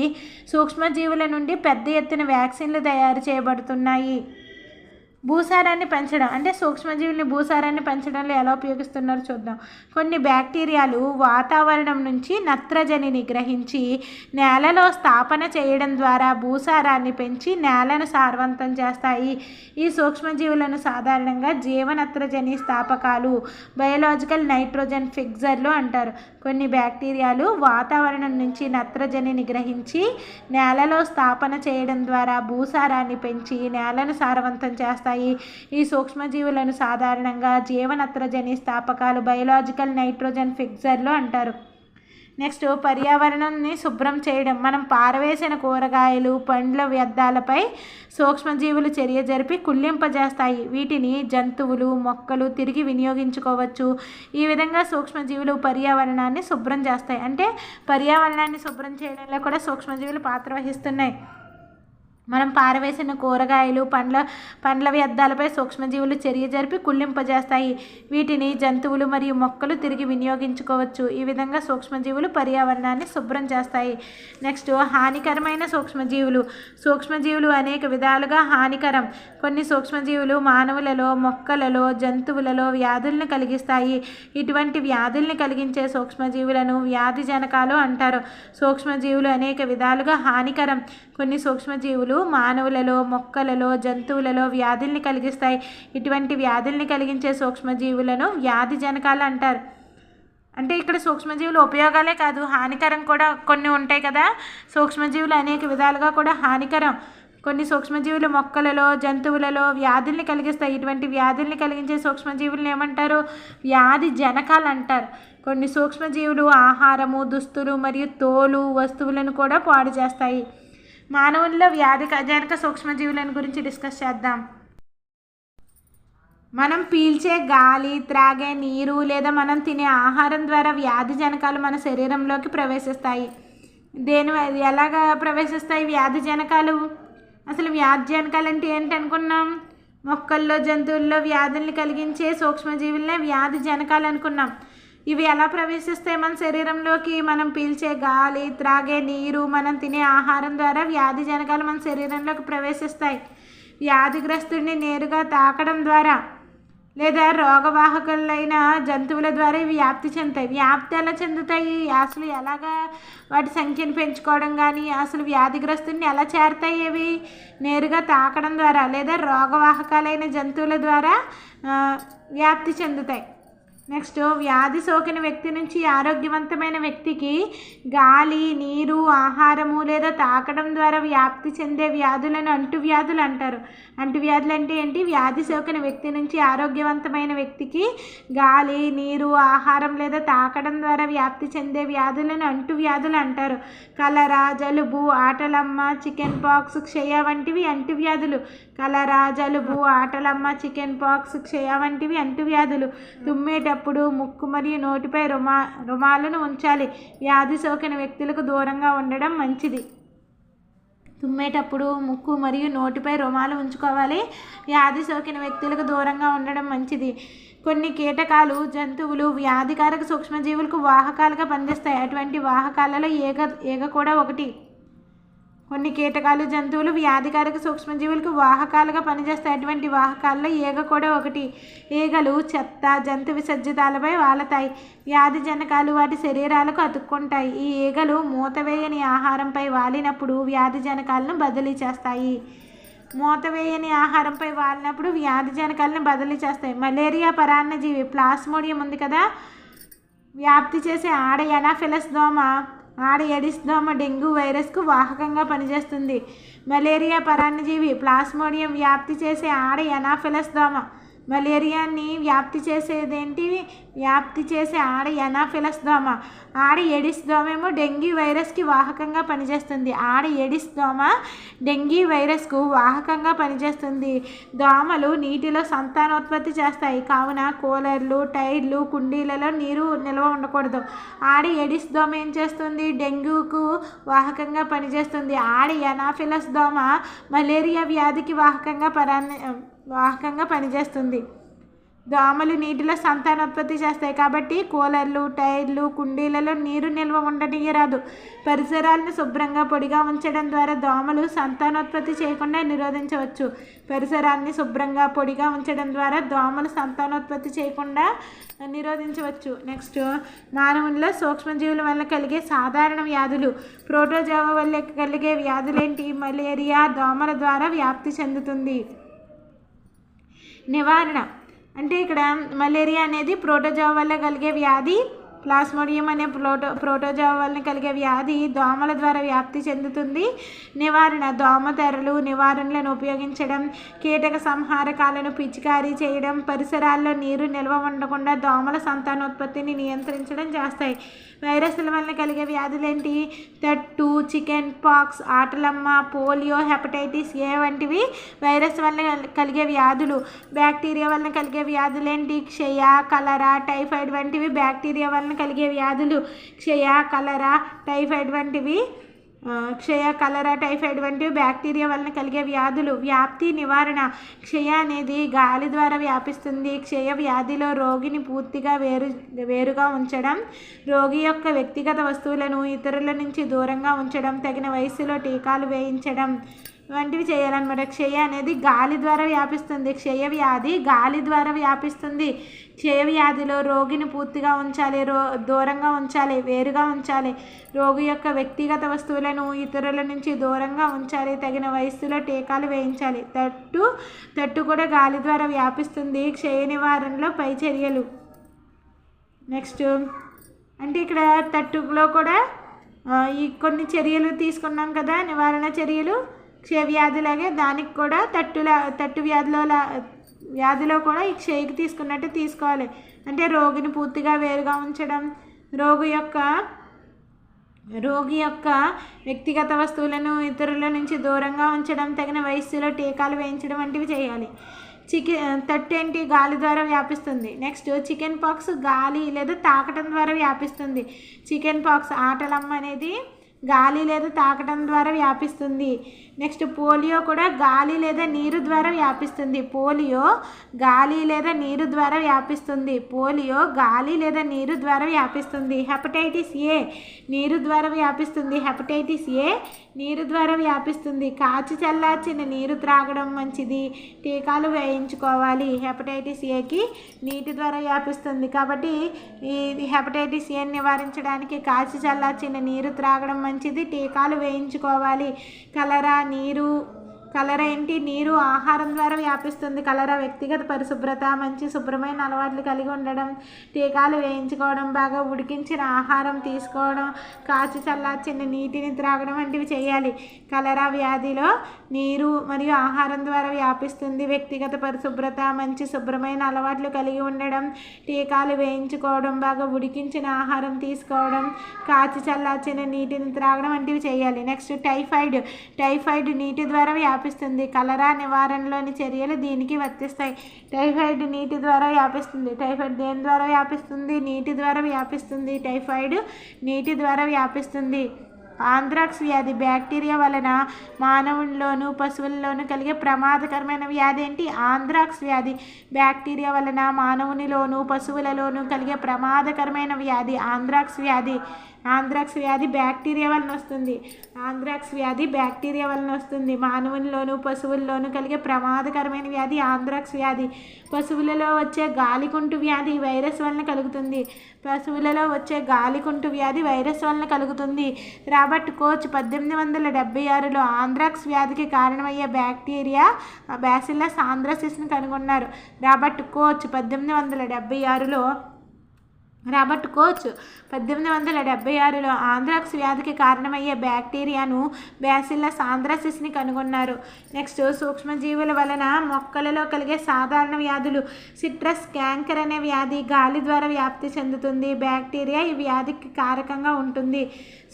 సూక్ష్మజీవుల నుండి పెద్ద ఎత్తున వ్యాక్సిన్లు తయారు చేయబడుతున్నాయి. భూసారాన్ని పెంచడం అంటే సూక్ష్మజీవుల్ని భూసారాన్ని పెంచడంలో ఎలా ఉపయోగిస్తున్నారో చూద్దాం. కొన్ని బ్యాక్టీరియాలు వాతావరణం నుంచి నత్రజనిని గ్రహించి నేలలో స్థాపన చేయడం ద్వారా భూసారాన్ని పెంచి నేలను సారవంతం చేస్తాయి. ఈ సూక్ష్మజీవులను సాధారణంగా జీవనత్రజని స్థాపకాలు, బయోలాజికల్ నైట్రోజన్ ఫిక్సర్లు అంటారు. కొన్ని బ్యాక్టీరియాలు వాతావరణం నుంచి నత్రజనిని గ్రహించి నేలలో స్థాపన చేయడం ద్వారా భూసారాన్ని పెంచి నేలను సారవంతం చేస్తాయి. ఈ సూక్ష్మజీవులను సాధారణంగా జీవనత్రజని స్థాపకాలు, బయోలాజికల్ నైట్రోజన్ ఫిక్సర్లు అంటారు. నెక్స్ట్, పర్యావరణాన్ని శుభ్రం చేయడం. మనం పారవేసిన కూరగాయలు, పండ్ల వ్యర్థాలపై సూక్ష్మజీవులు చర్య జరిపి కుళ్ళింపజేస్తాయి. వీటిని జంతువులు, మొక్కలు తిరిగి వినియోగించుకోవచ్చు. ఈ విధంగా సూక్ష్మజీవులు పర్యావరణాన్ని శుభ్రం చేస్తాయి. అంటే పర్యావరణాన్ని శుభ్రం చేయడంలో కూడా సూక్ష్మజీవులు పాత్ర వహిస్తున్నాయి. మనం పారవేసిన కూరగాయలు, పండ్ల వ్యర్థాలపై సూక్ష్మజీవులు చర్య జరిపి కుళ్ళింపజేస్తాయి. వీటిని జంతువులు మరియు మొక్కలు తిరిగి వినియోగించుకోవచ్చు. ఈ విధంగా సూక్ష్మజీవులు పర్యావరణాన్ని శుభ్రం చేస్తాయి. నెక్స్ట్, హానికరమైన సూక్ష్మజీవులు అనేక విధాలుగా హానికరం. కొన్ని సూక్ష్మజీవులు మానవులలో, మొక్కలలో, జంతువులలో వ్యాధులను కలిగిస్తాయి. ఇటువంటి వ్యాధుల్ని కలిగించే సూక్ష్మజీవులను వ్యాధి జనకాలు అంటారు. సూక్ష్మజీవులు అనేక విధాలుగా హానికరం. కొన్ని సూక్ష్మజీవులు మానవులలో, మొక్కలలో, జంతువులలో వ్యాధుల్ని కలిగిస్తాయి. ఇటువంటి వ్యాధుల్ని కలిగించే సూక్ష్మజీవులను వ్యాధి జనకాలు అంటారు. అంటే ఇక్కడ సూక్ష్మజీవులు ఉపయోగాలే కాదు, హానికరం కూడా కొన్ని ఉంటాయి కదా. సూక్ష్మజీవులు అనేక విధాలుగా కూడా హానికరం. కొన్ని సూక్ష్మజీవులు మొక్కలలో, జంతువులలో వ్యాధుల్ని కలిగిస్తాయి. ఇటువంటి వ్యాధుల్ని కలిగించే సూక్ష్మజీవులను ఏమంటారు? వ్యాధి జనకాలు అంటారు. కొన్ని సూక్ష్మజీవులు ఆహారము, దుస్తులు మరియు తోలు వస్తువులను కూడా పాడు చేస్తాయి. మానవుల్లో వ్యాధిజనక సూక్ష్మజీవులను గురించి డిస్కస్ చేద్దాం. మనం పీల్చే గాలి, త్రాగే నీరు లేదా మనం తినే ఆహారం ద్వారా వ్యాధి జనకాలు మన శరీరంలోకి ప్రవేశిస్తాయి. ఎలాగా ప్రవేశిస్తాయి వ్యాధి జనకాలు? అసలు వ్యాధి జనకాలు అంటే ఏంటి అనుకున్నాం? మొక్కల్లో, జంతువుల్లో వ్యాధుల్ని కలిగించే సూక్ష్మజీవులనే వ్యాధి జనకాలు అనుకున్నాం. ఇవి ఎలా ప్రవేశిస్తాయి మన శరీరంలోకి? మనం పీల్చే గాలి, త్రాగే నీరు, మనం తినే ఆహారం ద్వారా వ్యాధి జనకాలు మన శరీరంలోకి ప్రవేశిస్తాయి. వ్యాధిగ్రస్తుడిని నేరుగా తాకడం ద్వారా లేదా రోగవాహకులైన జంతువుల ద్వారా ఇవి వ్యాప్తి చెందుతాయి. వ్యాప్తి ఎలా చెందుతాయి? అసలు ఎలాగా వాటి సంఖ్యను పెంచుకోవడం కానీ, అసలు వ్యాధిగ్రస్తుడిని ఎలా చేరుతాయి? ఇవి నేరుగా తాకడం ద్వారా లేదా రోగవాహకాలైన జంతువుల ద్వారా వ్యాప్తి చెందుతాయి. నెక్స్ట్, వ్యాధి సోకిన వ్యక్తి నుంచి ఆరోగ్యవంతమైన వ్యక్తికి గాలి, నీరు, ఆహారము లేదా తాకడం ద్వారా వ్యాప్తి చెందే వ్యాధులను అంటువ్యాధులు అంటారు. అంటువ్యాధులు అంటే ఏంటి? వ్యాధి సోకిన వ్యక్తి నుంచి ఆరోగ్యవంతమైన వ్యక్తికి గాలి, నీరు, ఆహారం లేదా తాకడం ద్వారా వ్యాప్తి చెందే వ్యాధులను అంటువ్యాధులు అంటారు. కలరా, జలుబు, ఆటలమ్మ, చికెన్ పాక్స్, క్షయ వంటివి అంటువ్యాధులు. కలరా, జలుబు, ఆటలమ్మ, చికెన్ పాక్స్, క్షయ వంటివి అంటువ్యాధులు. తుమ్మేటప్పుడు ముక్కు మరియు నోటిపై రుమాలను ఉంచాలి. వ్యాధి సోకిన వ్యక్తులకు దూరంగా ఉండడం మంచిది. తుమ్మేటప్పుడు ముక్కు మరియు నోటిపై రుమాలు ఉంచుకోవాలి. వ్యాధి సోకిన వ్యక్తులకు దూరంగా ఉండడం మంచిది. కొన్ని కీటకాలు, జంతువులు వ్యాధికారక సూక్ష్మజీవులకు వాహకాలుగా పనిచేస్తాయి. అటువంటి వాహకాలలో ఈగ కూడా ఒకటి. కొన్ని కీటకాలు, జంతువులు వ్యాధికారక సూక్ష్మజీవులకు వాహకాలుగా పనిచేస్తాయి. అటువంటి వాహకాల్లో ఈగ కూడా ఒకటి. ఈగలు చెత్త, జంతు విసర్జితాలపై వాలతాయి. వ్యాధి జనకాలు వాటి శరీరాలకు అతుక్కుంటాయి. ఈ ఈగలు మూతవేయని ఆహారంపై వాలినప్పుడు వ్యాధి జనకాలను బదిలీ చేస్తాయి. మూతవేయని ఆహారంపై వాలినప్పుడు వ్యాధి జనకాలను బదిలీ చేస్తాయి. మలేరియా పరాన్నజీవి ప్లాస్మోడియం ఉంది కదా, వ్యాప్తి చేసే ఆడ ఎనాఫిలస్ దోమ, ఆడ ఎడిస్ దోమ డెంగ్యూ వైరస్కు వాహకంగా పనిచేస్తుంది. మలేరియా పరాన్నజీవి ప్లాస్మోడియం వ్యాప్తి చేసే ఆడ ఎనాఫిలస్ దోమ. మలేరియాని వ్యాప్తి చేసే ఆడ ఎనాఫిలస్ దోమ. ఆడ ఎడిస్ దోమేమో డెంగ్యూ వైరస్కి వాహకంగా పనిచేస్తుంది. ఆడ ఎడిస్ దోమ డెంగ్యూ వైరస్కు వాహకంగా పనిచేస్తుంది. దోమలు నీటిలో సంతానోత్పత్తి చేస్తాయి. కావున కూలర్లు, టైర్లు, కుండీలలో నీరు నిల్వ ఉండకూడదు. ఆడ ఎడిస్ దోమ ఏం చేస్తుంది? డెంగ్యూకు వాహకంగా పనిచేస్తుంది. ఆడ ఎనాఫిలస్ దోమ మలేరియా వ్యాధికి వాహకంగా పనిచేస్తుంది. దోమలు నీటిలో సంతానోత్పత్తి చేస్తాయి కాబట్టి కూలర్లు, టైర్లు, కుండీలలో నీరు నిల్వ ఉండనీయరాదు. పరిసరాలను శుభ్రంగా పొడిగా ఉంచడం ద్వారా దోమలు సంతానోత్పత్తి చేయకుండా నిరోధించవచ్చు. పరిసరాన్ని శుభ్రంగా పొడిగా ఉంచడం ద్వారా దోమలు సంతానోత్పత్తి చేయకుండా నిరోధించవచ్చు. నెక్స్ట్, మానవుల్లో సూక్ష్మజీవుల వల్ల కలిగే సాధారణ వ్యాధులు. ప్రోటోజోవా వల్ల కలిగే వ్యాధులేంటి? మలేరియా దోమల ద్వారా వ్యాప్తి చెందుతుంది. నివారణ అంటే ఇక్కడ మలేరియా అనేది ప్రోటోజోవా వల్ల కలిగే వ్యాధి. ప్లాస్మోడియం అనే ప్రోటోజోవా వల్ల కలిగే వ్యాధి దోమల ద్వారా వ్యాప్తి చెందుతుంది. నివారణ దోమతెరలు నివారణలను ఉపయోగించడం, కీటక సంహారకాలను పిచికారీ చేయడం, పరిసరాల్లో నీరు నిల్వ ఉండకుండా దోమల సంతానోత్పత్తిని నియంత్రించడం చేస్తాయి. వైరస్ల వల్ల కలిగే వ్యాధులేంటి? తట్టు, చికెన్ పాక్స్, ఆటలమ్మ, పోలియో, హెపటైటిస్ ఏ వంటివి వైరస్ వల్ల కలిగే వ్యాధులు. బ్యాక్టీరియా వల్ల కలిగే వ్యాధులేంటి? క్షయ, కలరా, టైఫాయిడ్ వంటివి బ్యాక్టీరియా వల్ల కలిగే వ్యాధులు. క్షయ, కలరా, టైఫాయిడ్ వంటివి బ్యాక్టీరియా వలన కలిగే వ్యాధులు. వ్యాప్తి, నివారణ క్షయ అనేది గాలి ద్వారా వ్యాపిస్తుంది. క్షయ వ్యాధిలో రోగిని పూర్తిగా వేరుగా ఉంచడం, రోగి యొక్క వ్యక్తిగత వస్తువులను ఇతరుల నుంచి దూరంగా ఉంచడం, తగిన వయసులో టీకాలు వేయించడం వంటివి చేయాలన్నమాట. క్షయ అనేది గాలి ద్వారా వ్యాపిస్తుంది. క్షయ వ్యాధి గాలి ద్వారా వ్యాపిస్తుంది. క్షయ వ్యాధిలో రోగిని పూర్తిగా ఉంచాలి, దూరంగా ఉంచాలి, వేరుగా ఉంచాలి. రోగి యొక్క వ్యక్తిగత వస్తువులను ఇతరుల నుంచి దూరంగా ఉంచాలి, తగిన వయస్సులో టీకాలు వేయించాలి. తట్టు కూడా గాలి ద్వారా వ్యాపిస్తుంది. క్షయ నివారణలో పై చర్యలు. నెక్స్ట్ అంటే ఇక్కడ తట్టులో కూడా ఈ కొన్ని చర్యలు తీసుకున్నాం కదా, నివారణ చర్యలు. క్షయ వ్యాధిలాగే దానికి కూడా తట్టు వ్యాధిలో కూడా ఈ క్షయకి తీసుకున్నట్టు తీసుకోవాలి. అంటే రోగిని పూర్తిగా వేరుగా ఉంచడం, రోగి యొక్క వ్యక్తిగత వస్తువులను ఇతరుల నుంచి దూరంగా ఉంచడం, తగిన వయస్సులో టీకాలు వేయించడం వంటివి చేయాలి. తట్టు ఏంటి? గాలి ద్వారా వ్యాపిస్తుంది. నెక్స్ట్, చికెన్ పాక్స్ గాలి లేదా తాకటం ద్వారా వ్యాపిస్తుంది. చికెన్ పాక్స్ ఆటలమ్మ అనేది గాలి లేదా తాకటం ద్వారా వ్యాపిస్తుంది. నెక్స్ట్, పోలియో కూడా గాలి లేదా నీరు ద్వారా వ్యాపిస్తుంది. పోలియో గాలి లేదా నీరు ద్వారా వ్యాపిస్తుంది. హెపటైటిస్ ఏ నీరు ద్వారా వ్యాపిస్తుంది. కాచి చల్లార్చిన నీరు త్రాగడం మంచిది. టీకాలు వేయించుకోవాలి. హెపటైటిస్ ఏకి నీటి ద్వారా వ్యాపిస్తుంది కాబట్టి ఈ హెపటైటిస్ ఏని నివారించడానికి కాచి చల్లార్చిన నీరు త్రాగడం మంచిది, టీకాలు వేయించుకోవాలి. కలరా ఏంటి? నీరు ఆహారం ద్వారా వ్యాపిస్తుంది. కలరా వ్యక్తిగత పరిశుభ్రత, మంచి శుభ్రమైన అలవాట్లు కలిగి ఉండడం, టీకాలు వేయించుకోవడం, బాగా ఉడికించిన ఆహారం తీసుకోవడం, కాచి చల్లార్చిన నీటిని త్రాగడం వంటివి చేయాలి. కలరా వ్యాధిలో నీరు మరియు ఆహారం ద్వారా వ్యాపిస్తుంది. వ్యక్తిగత పరిశుభ్రత, మంచి శుభ్రమైన అలవాట్లు కలిగి ఉండడం, టీకాలు వేయించుకోవడం, బాగా ఉడికించిన ఆహారం తీసుకోవడం, కాచి చల్లార్చిన నీటిని త్రాగడం వంటివి చేయాలి. నెక్స్ట్, టైఫాయిడ్ నీటి ద్వారా వ్యాపిస్తుంది. కలరా నివారణలోని చర్యలు దీనికి వర్తిస్తాయి. టైఫాయిడ్ నీటి ద్వారా వ్యాపిస్తుంది. టైఫాయిడ్ దేని ద్వారా వ్యాపిస్తుంది? నీటి ద్వారా వ్యాపిస్తుంది. టైఫాయిడ్ నీటి ద్వారా వ్యాపిస్తుంది. ఆంథ్రాక్స్ వ్యాధి బ్యాక్టీరియా వలన మానవుల్లోనూ పశువుల్లోనూ కలిగే ప్రమాదకరమైన వ్యాధి ఏంటి? ఆంథ్రాక్స్ వ్యాధి బ్యాక్టీరియా వలన మానవునిలోనూ పశువులలోనూ కలిగే ప్రమాదకరమైన వ్యాధి ఆంథ్రాక్స్ వ్యాధి. బ్యాక్టీరియా వలన వస్తుంది. మానవుల్లోనూ పశువుల్లోనూ కలిగే ప్రమాదకరమైన వ్యాధి ఆంథ్రాక్స్ వ్యాధి. పశువులలో వచ్చే గాలికుంటు వ్యాధి వైరస్ వలన కలుగుతుంది. రాబర్ట్ కోచ్ 1876లో ఆంథ్రాక్స్ వ్యాధికి కారణమయ్యే బ్యాక్టీరియా బ్యాసిల్లస్ ఆంథ్రాసిస్ని కనుగొన్నారు. రాబర్ట్ కోచ్ 1876లో ఆంథ్రాక్స్ వ్యాధికి కారణమయ్యే బ్యాక్టీరియాను బ్యాసిల్లస్ ఆంథ్రాసిస్ని కనుగొన్నారు. నెక్స్ట్, సూక్ష్మజీవుల వలన మొక్కలలో కలిగే సాధారణ వ్యాధులు. సిట్రస్ క్యాంకర్ అనే వ్యాధి గాలి ద్వారా వ్యాప్తి చెందుతుంది. బ్యాక్టీరియా ఈ వ్యాధికి కారకంగా ఉంటుంది.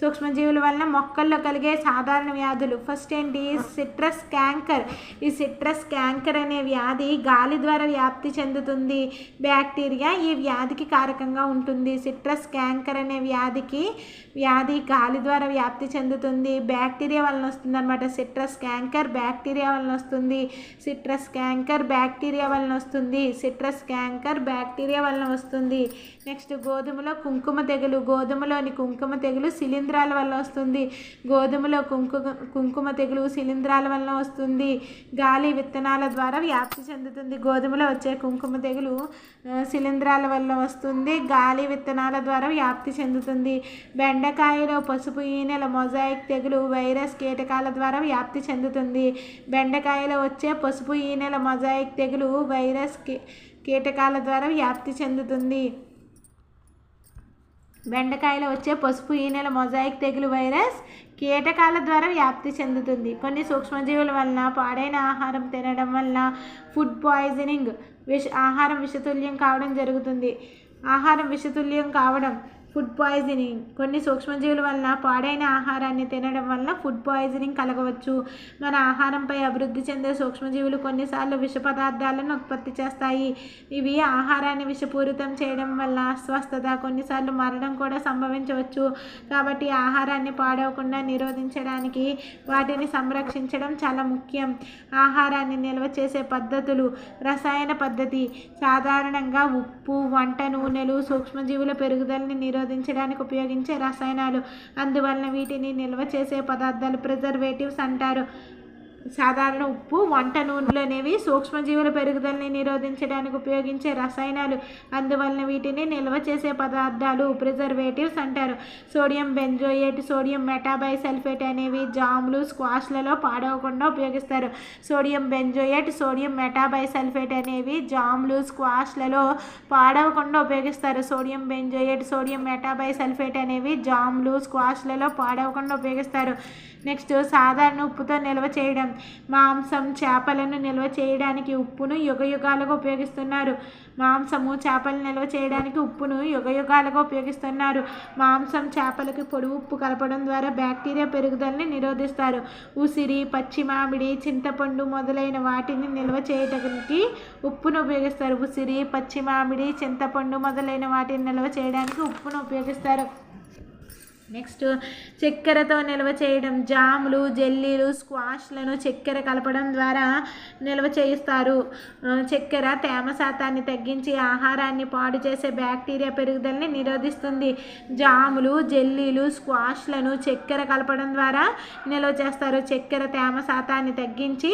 సూక్ష్మజీవుల వలన మొక్కల్లో కలిగే సాధారణ వ్యాధులు. ఫస్ట్ ఏంటి? Citrus canker. ఈ సిట్రస్ క్యాంకర్ అనే వ్యాధి గాలి ద్వారా వ్యాప్తి చెందుతుంది. బ్యాక్టీరియా ఈ వ్యాధికి కారకంగా ఉంటుంది. ఉంటుంది. సిట్రస్ క్యాంకర్ అనే వ్యాధి గాలి ద్వారా వ్యాప్తి చెందుతుంది. బ్యాక్టీరియా వలన వస్తుంది అనమాట. సిట్రస్ క్యాంకర్ బ్యాక్టీరియా వలన వస్తుంది. సిట్రస్ క్యాంకర్ బ్యాక్టీరియా వలన వస్తుంది. సిట్రస్ క్యాంకర్ బ్యాక్టీరియా వలన వస్తుంది. నెక్స్ట్ గోధుమలో కుంకుమ తెగులు. గోధుమలోని కుంకుమ తెగులు శిలీంధ్రాల వల్ల వస్తుంది. గోధుమలో కుంకుమ తెగులు శిలీంధ్రాల వలన వస్తుంది. గాలి విత్తనాల ద్వారా వ్యాప్తి చెందుతుంది. గోధుమలో వచ్చే కుంకుమ తెగులు శిలీంధ్రాల వల్ల వస్తుంది. గాలి విత్తనాల ద్వారా వ్యాప్తి చెందుతుంది. బెండకాయలో పసుపు ఈనెల మొజాయిక్ తెగులు వైరస్ కీటకాల ద్వారా వ్యాప్తి చెందుతుంది. బెండకాయలో వచ్చే పసుపు ఈనెల మొజాయిక్ తెగులు వైరస్ కీటకాల ద్వారా వ్యాప్తి చెందుతుంది. బెండకాయలో వచ్చే పసుపు ఈనెల మొజాయిక్ తెగులు వైరస్ కీటకాల ద్వారా వ్యాప్తి చెందుతుంది. కొన్ని సూక్ష్మజీవుల వలన పాడైన ఆహారం తినడం వలన ఫుడ్ పాయిజనింగ్ ఆహారం విషతుల్యం కావడం జరుగుతుంది. ఫుడ్ పాయిజనింగ్ కొన్ని సూక్ష్మజీవుల వలన పాడైన ఆహారాన్ని తినడం వలన ఫుడ్ పాయిజనింగ్ కలగవచ్చు. మన ఆహారంపై అభివృద్ధి చెందే సూక్ష్మజీవులు కొన్నిసార్లు విష పదార్థాలను ఉత్పత్తి చేస్తాయి. ఇవి ఆహారాన్ని విషపూరితం చేయడం వల్ల అస్వస్థత, కొన్నిసార్లు మరణం కూడా సంభవించవచ్చు. కాబట్టి ఆహారాన్ని పాడవకుండా నిరోధించడానికి వాటిని సంరక్షించడం చాలా ముఖ్యం. ఆహారాన్ని నిల్వ చేసే పద్ధతులు. రసాయన పద్ధతి సాధారణంగా ఉప్పు, వంట నూనెలు సూక్ష్మజీవుల పెరుగుదలని నిరోధించడానికి ఉపయోగించే రసాయనాలు. అందువలన వీటిని నిల్వ చేసే పదార్థాలు ప్రిజర్వేటివ్స్ అంటారు. సాధారణ ఉప్పు, వంట నూనెలు అనేవి సూక్ష్మజీవుల పెరుగుదలని నిరోధించడానికి ఉపయోగించే రసాయనాలు. అందువలన వీటిని నిల్వ చేసే పదార్థాలు ప్రిజర్వేటివ్స్ అంటారు. సోడియం బెంజోయేట్, సోడియం మెటాబైసల్ఫేట్ అనేవి జాములు, స్క్వాష్లలో పాడవకుండా ఉపయోగిస్తారు. సోడియం బెంజోయేట్, సోడియం మెటాబైసల్ఫేట్ అనేవి జాములు, స్క్వాష్లలో పాడవకుండా ఉపయోగిస్తారు. సోడియం బెంజోయేట్, సోడియం మెటాబైసల్ఫేట్ అనేవి జాములు, స్క్వాష్లలో పాడవకుండా ఉపయోగిస్తారు. నెక్స్ట్ సాధారణ ఉప్పుతో నిల్వ చేయడం. మాంసం, చేపలను నిల్వ చేయడానికి ఉప్పును యుగయుగాలుగా ఉపయోగిస్తున్నారు. మాంసం, చేపలకి పొడి ఉప్పు కలపడం ద్వారా బ్యాక్టీరియా పెరుగుదలని నిరోధిస్తారు. ఉసిరి, పచ్చి మామిడి, చింతపండు మొదలైన వాటిని నిల్వ చేయడానికి ఉప్పును ఉపయోగిస్తారు. నెక్స్ట్ చక్కెరతో నిల్వ చేయడం. జాములు, జెల్లీలు, స్క్వాష్లను చక్కెర కలపడం ద్వారా నిల్వ చేయిస్తారు. చక్కెర తేమ శాతాన్ని తగ్గించి ఆహారాన్ని పాడు చేసే బ్యాక్టీరియా పెరుగుదలని నిరోధిస్తుంది. జాములు, జెల్లీలు, స్క్వాష్లను చక్కెర కలపడం ద్వారా నిల్వ చేస్తారు. చక్కెర తేమ శాతాన్ని తగ్గించి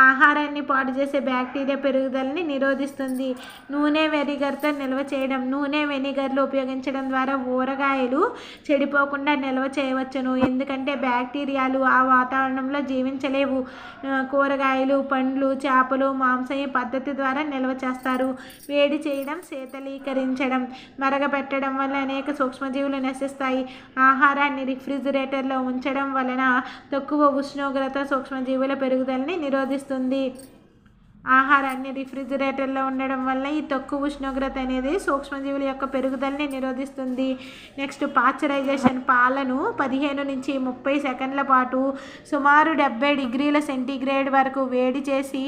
ఆహారాన్ని పాడు చేసే బ్యాక్టీరియా పెరుగుదలని నిరోధిస్తుంది. నూనె వెనిగర్తో నిల్వ చేయడం. నూనె వెనిగర్లు ఉపయోగించడం ద్వారా ఊరగాయలు చెడిపోకుండా నిల్వ చేయవచ్చును. ఎందుకంటే బ్యాక్టీరియాలు ఆ వాతావరణంలో జీవించలేవు. కూరగాయలు, పండ్లు, చేపలు, మాంసం ఈ పద్ధతి ద్వారా నిల్వ చేస్తారు. వేడి చేయడం, శీతలీకరించడం, మరగపెట్టడం వల్ల అనేక సూక్ష్మజీవులు నశిస్తాయి. ఆహారాన్ని రిఫ్రిజిరేటర్లో ఉంచడం వలన తక్కువ ఉష్ణోగ్రత సూక్ష్మజీవుల పెరుగుదలని నిరోధిస్తుంది. ఆహారాన్ని రిఫ్రిజిరేటర్లో ఉండడం వల్ల ఈ తక్కువ ఉష్ణోగ్రత అనేది సూక్ష్మజీవుల యొక్క పెరుగుదలని నిరోధిస్తుంది. Next pasteurization. పాలను 15 నుంచి 30 సెకండ్ల పాటు సుమారు 70 డిగ్రీల సెంటీగ్రేడ్ వరకు వేడి చేసి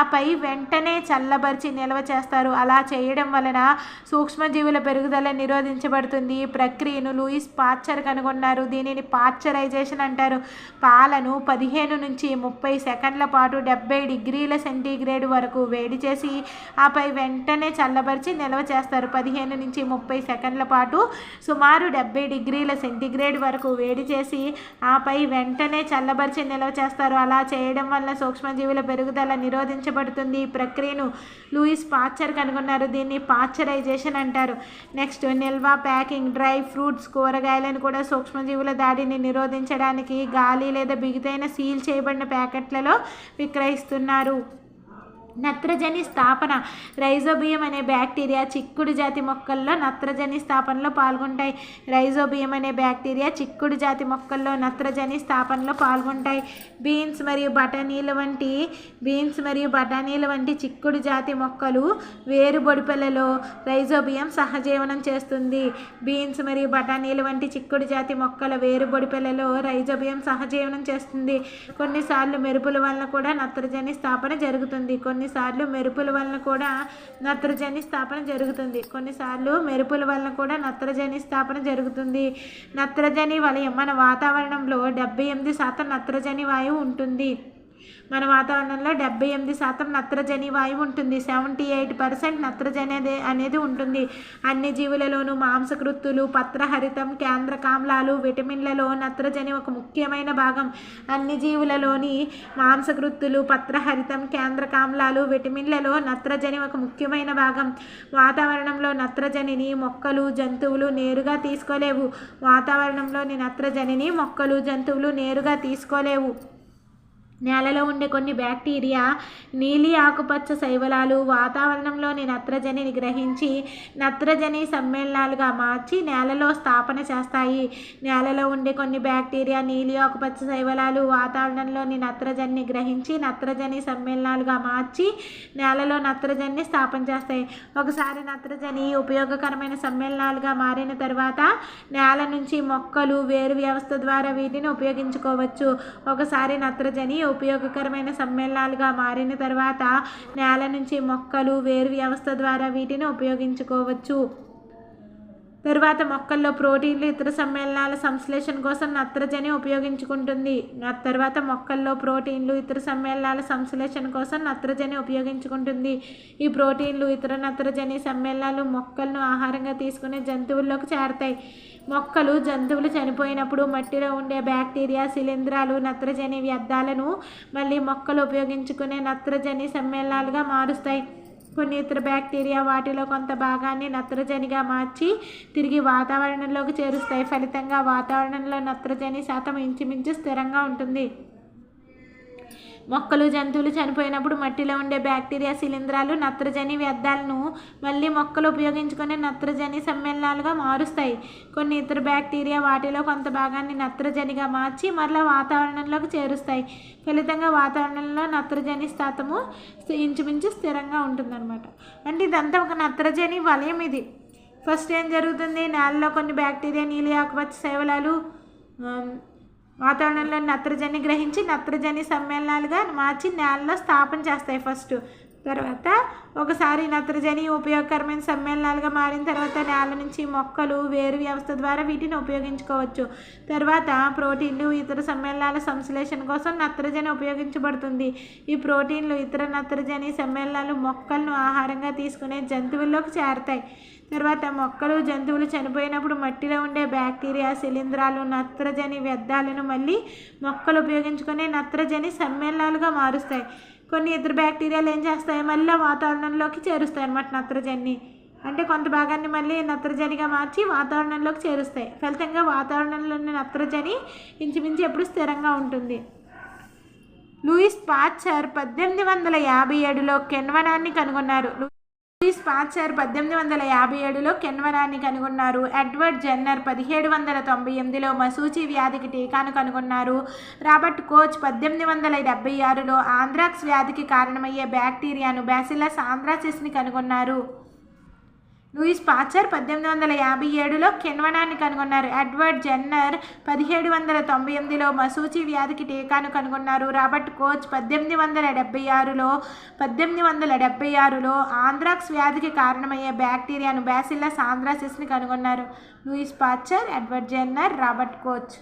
ఆపై వెంటనే చల్లబరిచి నిల్వ చేస్తారు. అలా చేయడం వలన సూక్ష్మజీవుల పెరుగుదల నిరోధించబడుతుంది. ఈ ప్రక్రియను లూయిస్ పాశ్చర్ కనుగొన్నారు. దీనిని పాశ్చరైజేషన్ అంటారు. పాలను 15 నుంచి 30 సెకండ్ల పాటు 70 డిగ్రీల సెంటీగ్రేడ్ వరకు వేడి చేసి ఆపై వెంటనే చల్లబరిచి నిల్వ చేస్తారు. 15 నుంచి 30 సెకండ్ల పాటు సుమారు 70 డిగ్రీల సెంటీగ్రేడ్ వరకు వేడి చేసి ఆపై వెంటనే చల్లబరిచి నిల్వ చేస్తారు. అలా చేయడం వల్ల సూక్ష్మజీవుల పెరుగుదల నిరోధించబడుతుంది. ఈ ప్రక్రియను లూయిస్ పాశ్చర్ కనుగొన్నారు. దీన్ని పాశ్చరైజేషన్ అంటారు. నెక్స్ట్ నిల్వ, ప్యాకింగ్. డ్రై ఫ్రూట్స్, కూరగాయలను కూడా సూక్ష్మజీవుల దాడిని నిరోధించడానికి గాలి లేదా బిగుతైన సీల్ చేయబడిన ప్యాకెట్లలో విక్రయిస్తున్నారు. నత్రజని స్థాపన. రైజోబియం అనే బ్యాక్టీరియా చిక్కుడు జాతి మొక్కల్లో నత్రజని స్థాపనలో పాల్గొంటాయి. బీన్స్ మరియు బఠానీల వంటి చిక్కుడు జాతి మొక్కలు వేరు బొడిపెలలో రైజోబియం సహజీవనం చేస్తుంది. కొన్నిసార్లు మెరుపుల వలన కూడా నత్రజని స్థాపన జరుగుతుంది. కొన్నిసార్లు మెరుపుల వలన కూడా నత్రజని స్థాపన జరుగుతుంది. నత్రజని వలయం మన వాతావరణంలో 78% నత్రజని వాయువు ఉంటుంది. 78% నత్రజని అనేది ఉంటుంది. అన్ని జీవులలోనూ మాంసకృత్తులు, పత్రహరితం, కేంద్రకామ్లాలు, విటమిన్లలో నత్రజని ఒక ముఖ్యమైన భాగం. అన్ని జీవులలోని మాంసకృత్తులు, పత్రహరితం, కేంద్రకామ్లాలు, విటమిన్లలో నత్రజని ఒక ముఖ్యమైన భాగం. వాతావరణంలో నత్రజనిని మొక్కలు, జంతువులు నేరుగా తీసుకోలేవు. నేలలో ఉండే కొన్ని బ్యాక్టీరియా నీలి ఆకుపచ్చ శైవలాలు వాతావరణంలోని నత్రజనిని గ్రహించి నత్రజని సమ్మేళనాలుగా మార్చి నేలలో స్థాపన చేస్తాయి. నేలలో ఉండే కొన్ని బ్యాక్టీరియా నీలి ఆకుపచ్చ శైవలాలు వాతావరణంలోని నత్రజనిని గ్రహించి నత్రజని సమ్మేళనాలుగా మార్చి నేలలో నత్రజనిని స్థాపన చేస్తాయి. ఒకసారి నత్రజని ఉపయోగకరమైన సమ్మేళనాలుగా మారిన తర్వాత నేల నుంచి మొక్కలు వేరు వ్యవస్థ ద్వారా వీటిని ఉపయోగించుకోవచ్చు. ఒకసారి నత్రజని ఉపయోగకరమైన సమ్మేళనాలుగా మారిన తర్వాత నేల నుంచి మొక్కలు వేరు వ్యవస్థ ద్వారా వీటిని ఉపయోగించుకోవచ్చు. తరువాత మొక్కల్లో ప్రోటీన్లు ఇతర సమ్మేళనాల సంశ్లేషణ కోసం నత్రజని ఉపయోగించుకుంటుంది. ఈ ప్రోటీన్లు ఇతర నత్రజని సమ్మేళనాలు మొక్కలను ఆహారంగా తీసుకునే జంతువుల్లోకి చేరతాయి. జంతువులు చనిపోయినప్పుడు మట్టిలో ఉండే బ్యాక్టీరియా శిలీంధ్రాలు నత్రజని వ్యర్థాలను మళ్ళీ మొక్కలు ఉపయోగించుకునే నత్రజని సమ్మేళనాలుగా మారుస్తాయి. కొన్ని ఇతర బ్యాక్టీరియా వాటిలో కొంత భాగాన్ని నత్రజనిగా మార్చి తిరిగి వాతావరణంలోకి చేరుస్తాయి. ఫలితంగా వాతావరణంలో నత్రజని శాతం ఇంచుమించు స్థిరంగా ఉంటుంది. జంతువులు చనిపోయినప్పుడు మట్టిలో ఉండే బ్యాక్టీరియా శిలీంధ్రాలు నత్రజని వ్యర్థాలను మళ్ళీ మొక్కలు ఉపయోగించుకునే నత్రజని సమ్మేళనాలుగా మారుస్తాయి. కొన్ని ఇతర బ్యాక్టీరియా వాటిలో కొంత భాగాన్ని నత్రజనిగా మార్చి మరలా వాతావరణంలోకి చేరుస్తాయి. ఫలితంగా వాతావరణంలో నత్రజని శాతము ఇంచుమించు స్థిరంగా ఉంటుందన్నమాట. అంటే ఇదంతా ఒక నత్రజని వలయం. ఇది ఫస్ట్ ఏం జరుగుతుంది, నేలలో కొన్ని బ్యాక్టీరియా నీలి ఆకుపచ్చ శైవలాలు వాతావరణంలో నత్రజని గ్రహించి నత్రజని సమ్మేళనాలుగా మార్చి నేలలో స్థాపన చేస్తాయి ఫస్ట్. తర్వాత ఒకసారి నత్రజని ఉపయోగకరమైన సమ్మేళనాలుగా మారిన తర్వాత నేల నుంచి మొక్కలు వేరు వ్యవస్థ ద్వారా వీటిని ఉపయోగించుకోవచ్చు. తర్వాత ప్రోటీన్లు ఇతర సమ్మేళనాల సంశ్లేషణ కోసం నత్రజని ఉపయోగించబడుతుంది. ఈ ప్రోటీన్లు ఇతర నత్రజని సమ్మేళనాలు మొక్కలను ఆహారంగా తీసుకునే జంతువుల్లోకి చేరతాయి. తర్వాత జంతువులు చనిపోయినప్పుడు మట్టిలో ఉండే బ్యాక్టీరియా శిలీంధ్రాలు నత్రజని వ్యర్థాలను మళ్ళీ మొక్కలు ఉపయోగించుకునే నత్రజని సమ్మేళనాలుగా మారుస్తాయి. కొన్ని ఇతర బ్యాక్టీరియాలు ఏం చేస్తాయి, మళ్ళీ వాతావరణంలోకి చేరుస్తాయి అన్నమాట నత్రజనిని. అంటే కొంత భాగాన్ని మళ్ళీ నత్రజనిగా మార్చి వాతావరణంలోకి చేరుస్తాయి. ఫలితంగా వాతావరణంలోని నత్రజని ఇంచుమించు ఎప్పుడు స్థిరంగా ఉంటుంది. లూయిస్ పాస్చర్ 1857లో కెన్వనాన్ని కనుగొన్నారు. 1857లో ఎడ్వర్డ్ జెన్నర్ 1798లో మసూచి వ్యాధికి టీకాను కనుగొన్నారు. రాబర్ట్ కోచ్ 1876లో ఆంథ్రాక్స్ వ్యాధికి కారణమయ్యే బ్యాక్టీరియాను బ్యాసిల్లస్ ఆంథ్రాసిస్ని కనుగొన్నారు. లూయిస్ పాస్చర్ 1857లో కెన్వనాన్ని కనుగొన్నారు. ఎడ్వర్డ్ జెన్నర్ 1798లో మసూచి వ్యాధికి టీకాను కనుగొన్నారు. రాబర్ట్ కోచ్ 1876లో ఆంథ్రాక్స్ వ్యాధికి కారణమయ్యే బ్యాక్టీరియాను బ్యాసిల్లస్ ఆంథ్రాసిస్ని కనుగొన్నారు. Louis Pasteur, Edward Jenner, Robert coach.